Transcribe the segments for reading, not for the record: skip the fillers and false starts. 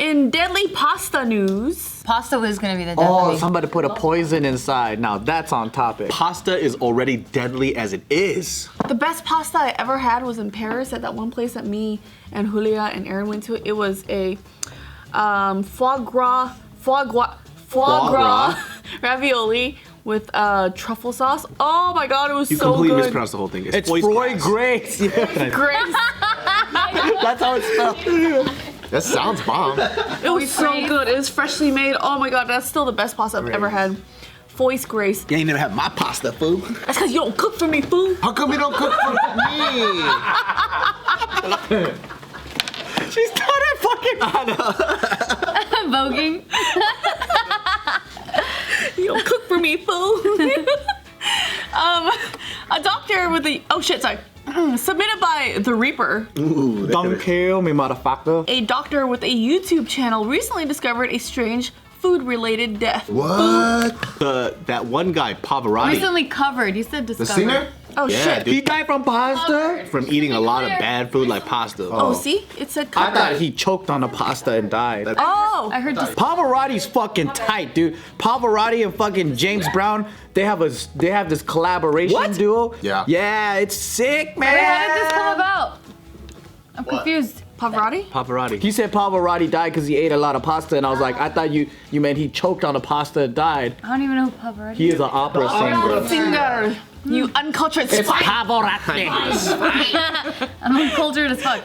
In deadly pasta news. Pasta was gonna be the deadly. Oh, somebody put a poison inside. Now that's on topic. Pasta is already deadly as it is. The best pasta I ever had was in Paris at that one place that me and Julia and Aaron went to. It was a foie gras ravioli with truffle sauce. Oh my god, it was You so completely good. mispronounced the whole thing. It's foie Froy gras. Grace. Yeah. Grace. That's how it's spelled. That sounds bomb. It was so good. It was freshly made. Oh my god, that's still the best pasta I've ever had. Foie Grace. You ain't never had my pasta, fool. That's because you don't cook for me, fool. How come you don't cook for me? She started fucking. Voguing. You don't cook for me, fool. A doctor with a submitted by The Reaper. Ooh, Don't kill me, motherfucker. A doctor with a YouTube channel recently discovered a strange food-related death. What? that one guy, Pavarotti, Recently covered. You said The discovered. singer? Oh Yeah, shit. dude. He died from pasta? from eating a lot of bad food like pasta. Oh, see? It said I covered. thought he choked on the pasta and died. Oh! I heard Pavarotti's fucking tight, dude. Pavarotti and fucking James Brown, they have this collaboration duo. Yeah. Yeah, it's sick, man. Wait, how did this come about? I'm confused. Pavarotti? Pavarotti. He said Pavarotti died because he ate a lot of pasta, and I was like, I thought you meant he choked on the pasta and died. I don't even know who Pavarotti He is an opera singer. Singer. You uncultured It's swine. Pavarotti. I'm uncultured as fuck.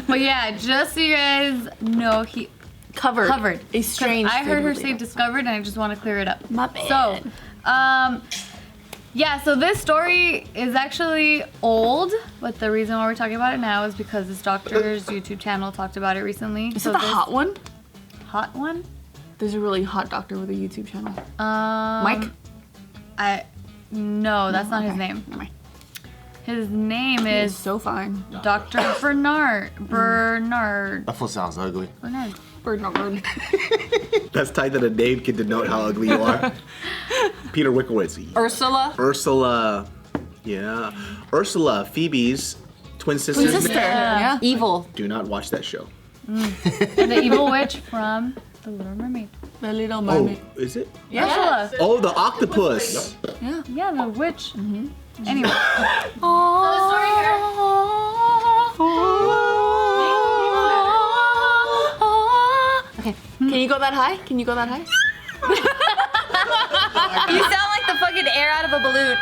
But yeah, just so you guys know, he Covered. covered. A strange I heard her food say related. discovered, and I just want to clear it up. My bad. So, yeah, so this story is actually old, but the reason why we're talking about it now is because this doctor's YouTube channel talked about it recently. Is it the hot one? hot one? There's a really hot doctor with a YouTube channel. Mike? No, that's not his name. Never mind. His name It's is so fine. Dr. Bernard. That fool sounds ugly. Bernard. That's tight that a name can denote how ugly you are. Peter Wickowitz. Ursula? Ursula. Yeah. Ursula, Phoebe's twin sister. Twin sister. Yeah. Evil. Do not watch that show. The evil witch from The Little Mermaid. The Little Oh, Mermaid. is it? Ursula. Oh, the octopus. Yeah. Yeah, the witch. Anyway. Okay. Can you go that high? Can you go that high? You sound like the fucking air out of a balloon.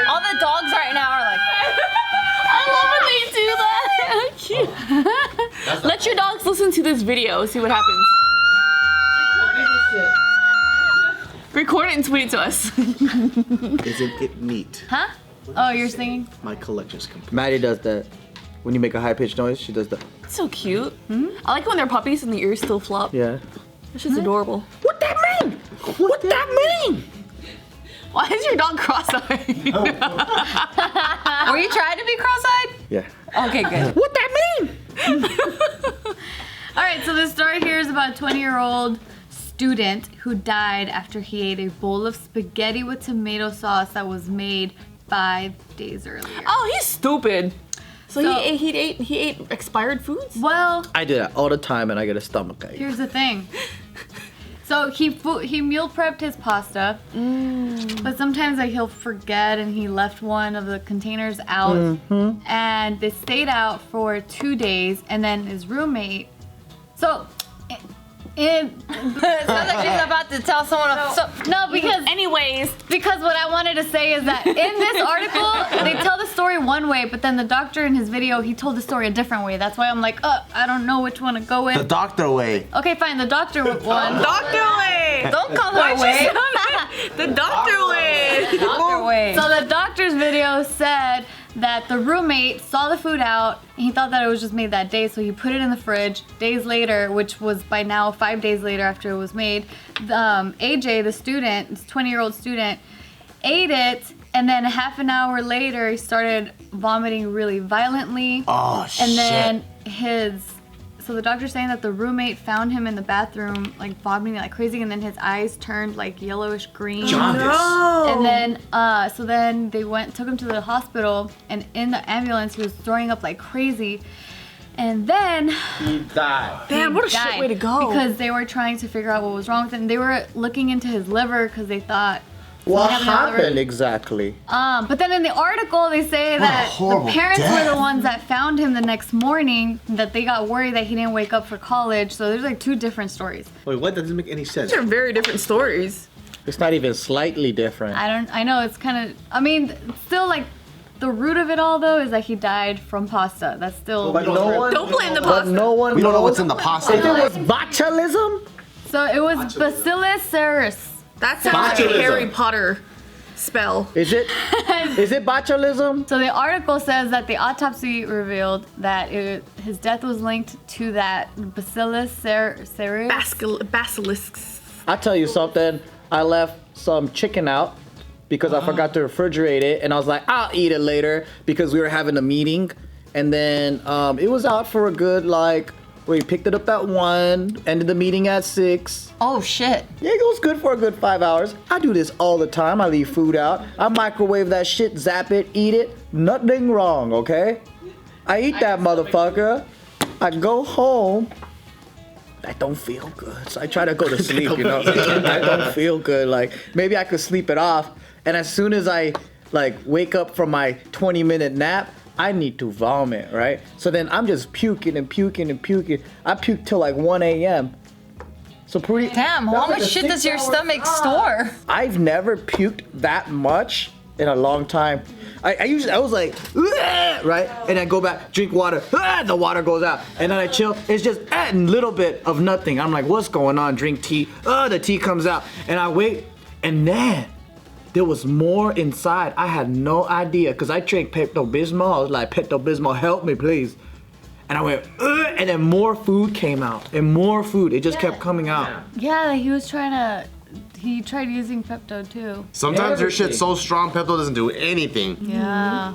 All the dogs right now are like, I love when they do that. Cute. Let your dogs listen to this video. See what happens. Record it and tweet it to us. Isn't it neat? huh? Oh, you're singing? My collection's complete. Maddie does that. When you make a high-pitched noise, she does that. So cute. I like when they're puppies and the ears still flop. Yeah. That's just adorable. What that mean? What that mean? Why is your dog cross-eyed? Were you trying to be cross-eyed? Yeah. Okay, good. What that mean? All right, so this story here is about a 20-year-old student who died after he ate a bowl of spaghetti with tomato sauce that was made 5 days earlier. Oh, he's stupid. So, So- he ate expired foods? Well, I do that all the time, and I get a stomachache. here's the thing. So he meal prepped his pasta, but sometimes like he'll forget and he left one of the containers out, and they stayed out for 2 days, and then his roommate. So. It sounds like she's about to tell someone else. No, because what I wanted to say is that in this article they tell the story one way, but then the doctor in his video he told the story a different way. That's why I'm like, I don't know which one to go with. The doctor way. Okay, fine, the doctor one. Doctor way! Don't call her way. The doctor way! Doctor way. So the doctor's video said that the roommate saw the food out and he thought that it was just made that day, so he put it in the fridge. Days later, which was by now 5 days later after it was made, AJ, the student, this 20-year-old student, ate it, and then half an hour later he started vomiting really violently. Oh, shit. And then his so the doctor's saying that the roommate found him in the bathroom, like vomiting like crazy, and then his eyes turned like yellowish green. Jaundice. And then, so then they took him to the hospital, and in the ambulance, he was throwing up like crazy. And then He died. Damn, what a died shit way to go. because they were trying to figure out what was wrong with him. They were looking into his liver because they thought. What something happened to his liver. happened exactly? But then in the article they say that the horrible parents were death. the ones that found him the next morning, that they got worried that he didn't wake up for college. So there's like two different stories. Wait, what? That doesn't make any sense. These are very different stories. It's not even slightly different. I know it's kind of, I mean, still like the root of it all though is that he died from pasta. That's still. But no one. Don't blame the But pasta. no one. We don't know knows what's in the pasta. If it was botulism, So it was Bacillus cereus. That sounds like a Botulism. Harry Potter spell. is it? Is it botulism? So the article says that the autopsy revealed that his death was linked to that Bacillus cereus. Basilisks. I'll tell you something. I left some chicken out because I forgot to refrigerate it, and I was like, I'll eat it later because we were having a meeting, and then it was out for a good we picked it up at 1, ended the meeting at 6. Oh shit. Yeah, it goes good for a good 5 hours. I do this all the time. I leave food out. I microwave that shit, zap it, eat it. Nothing wrong, okay? I eat that motherfucker. I go home. I don't feel good. So I try to go to sleep, you know? I don't feel good. Like, maybe I could sleep it off. And as soon as I, wake up from my 20-minute nap, I need to vomit, right? So then I'm just puking and puking and puking. I puke till 1 a.m. So pretty. Damn, how much shit does your stomach store? I've never puked that much in a long time. I was like, "Ugh," right? And I go back, drink water, the water goes out. And then I chill, it's just a little bit of nothing. I'm like, what's going on? Drink tea, the tea comes out. And I wait, and then there was more inside. I had no idea, because I drank Pepto-Bismol. I was like, Pepto-Bismol, help me, please. And I went, ugh, and then more food came out, and more food. It just kept coming out. Yeah, he tried using Pepto too. Sometimes your shit's so strong, Pepto doesn't do anything. Yeah.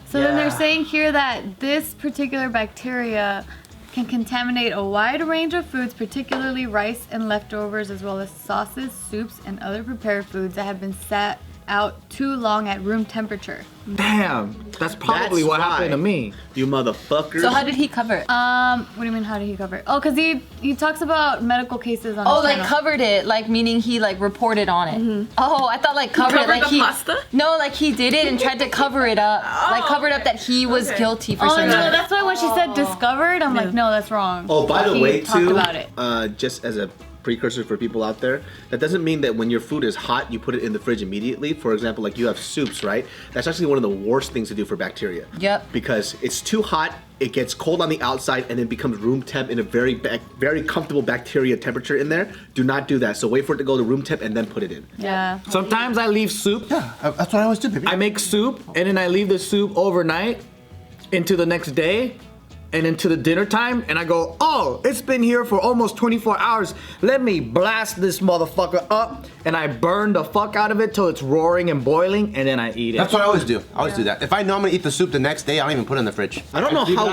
So then they're saying here that this particular bacteria can contaminate a wide range of foods, particularly rice and leftovers, as well as sauces, soups, and other prepared foods that have been sat out too long at room temperature. Damn, that's probably what happened to me. You motherfuckers. So how did he cover it? What do you mean, how did he cover it? Oh, because he talks about medical cases on Oh, his like channel. covered it, meaning he reported on it. Oh, I thought covered it, Covered the pasta? No, he did it and tried to cover it up, covered up that he was guilty for Oh, certain. no, that's why when she said discovered, I'm like, no, that's wrong. Oh, by the He way, talked too, about it. just as a precursor for people out there, that doesn't mean that when your food is hot, you put it in the fridge immediately. For example, you have soups, right? That's actually one of the worst things to do for bacteria. Yep. Because it's too hot, it gets cold on the outside, and then becomes room temp in a very comfortable bacteria temperature in there. Do not do that. So wait for it to go to room temp and then put it in. Yeah. Sometimes I leave soup. Yeah, that's what I always do, baby. I make soup, and then I leave the soup overnight into the next day and into the dinner time, and I go, oh, it's been here for almost 24 hours. Let me blast this motherfucker up, and I burn the fuck out of it till it's roaring and boiling, and then I eat it. That's what I always do. I always do that. If I know I'm gonna eat the soup the next day, I don't even put it in the fridge. I don't know how.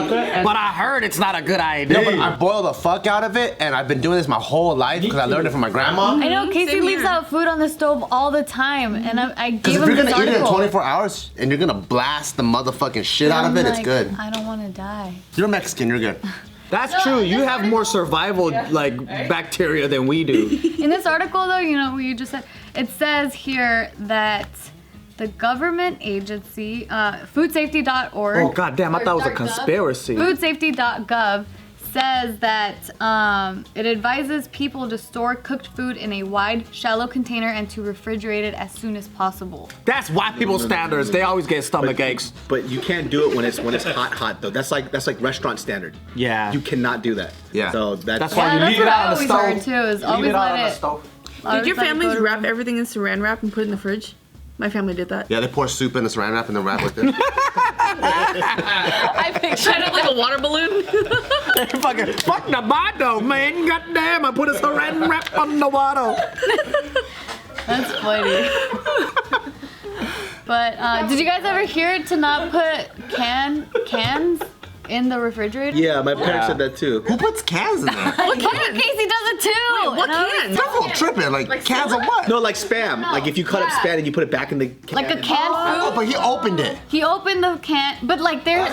But I heard it's not a good idea. No, but I boil the fuck out of it, and I've been doing this my whole life because I learned it from my grandma. I know Casey Same leaves here. out food on the stove all the time, and I Because gave if him you're this gonna eat it in article. 24 hours and you're gonna blast the motherfucking shit out of it, it's like, good. I don't want to die. You're Mexican, you're good. That's true. You have more survival bacteria than we do. In this article, though, what you just said, it says here that the government agency, foodsafety.org. Oh goddamn! I thought it was a conspiracy. Foodsafety.gov says that it advises people to store cooked food in a wide, shallow container and to refrigerate it as soon as possible. That's white people standards. They always get stomach aches. But you can't do it when it's hot though. That's like restaurant standard. Yeah. You cannot do that. Yeah. So that's Why you that's leave what it I out on the always stove. heard too. Is always let it. Did your families wrap everything in saran wrap and put it in the fridge? My family did that. Yeah, they pour soup in the saran wrap and then wrap with it. I pictured Kind of like a water balloon. Fuck the bottle, man. Goddamn, I put a saran wrap on the water. That's funny. But did you guys ever hear to not put cans in the refrigerator. Yeah, my parents said that too. Who puts cans in there? Casey does it too. What cans? That's all tripping. Like cans of what? No, like Spam. Like if you cut up Spam and you put it back in the can. Like a canned Oh, food. but he opened it. He opened the can, but like there's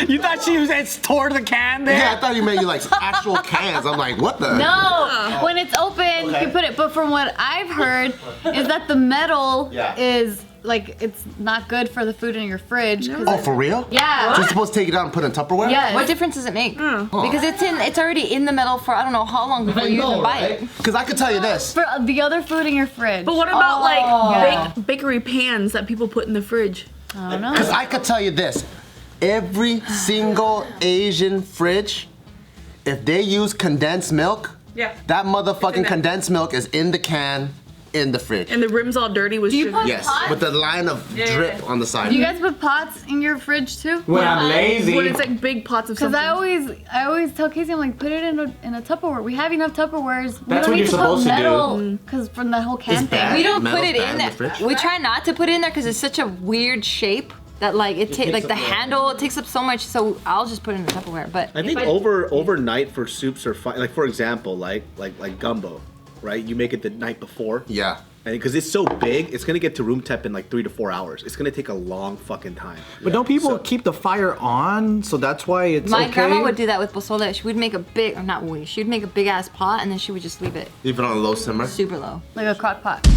You thought it's toward the can there? Yeah, I thought you meant you like actual cans. I'm like, what the? no. When it's open, you put it. But from what I've heard, is that the metal is like it's not good for the food in your fridge. Oh, for real? Yeah. So you're supposed to take it out and put it in Tupperware? Yes. What difference does it make? Because it's already in the metal for I don't know how long before you even buy it. Because I could tell you this. For the other food in your fridge. But what about like bakery pans that people put in the fridge? I don't know. Because I could tell you this. Every single Asian fridge, if they use condensed milk, that motherfucking condensed milk is in the can in the fridge. And the rim's all dirty with you sugar. put Yes, pots? with the line of drip on the side. Do you guys put pots in your fridge too? When I'm lazy. When it's like big pots of Because something. I always tell Casey, I'm like, put it in a Tupperware. We have enough Tupperwares. We That's don't what need you're to supposed put to do. metal. Because from the whole can It's thing. bad. We don't Metal's put it bad in in there. the fridge. We try not to put it in there because it's such a weird shape that like like the handle it takes up so much. So I'll just put it in the Tupperware. But I think overnight for soups are fine. Like for example, like gumbo, right? You make it the night before. Yeah. And because it's so big, it's gonna get to room temp in like 3 to 4 hours. It's gonna take a long fucking time. But don't people keep the fire on? So that's why it's my okay? grandma would do that with pozole. She would make a big, or not we, she would make a big ass pot and then she would just leave it Leave it on a low simmer. super low. Like a crock pot.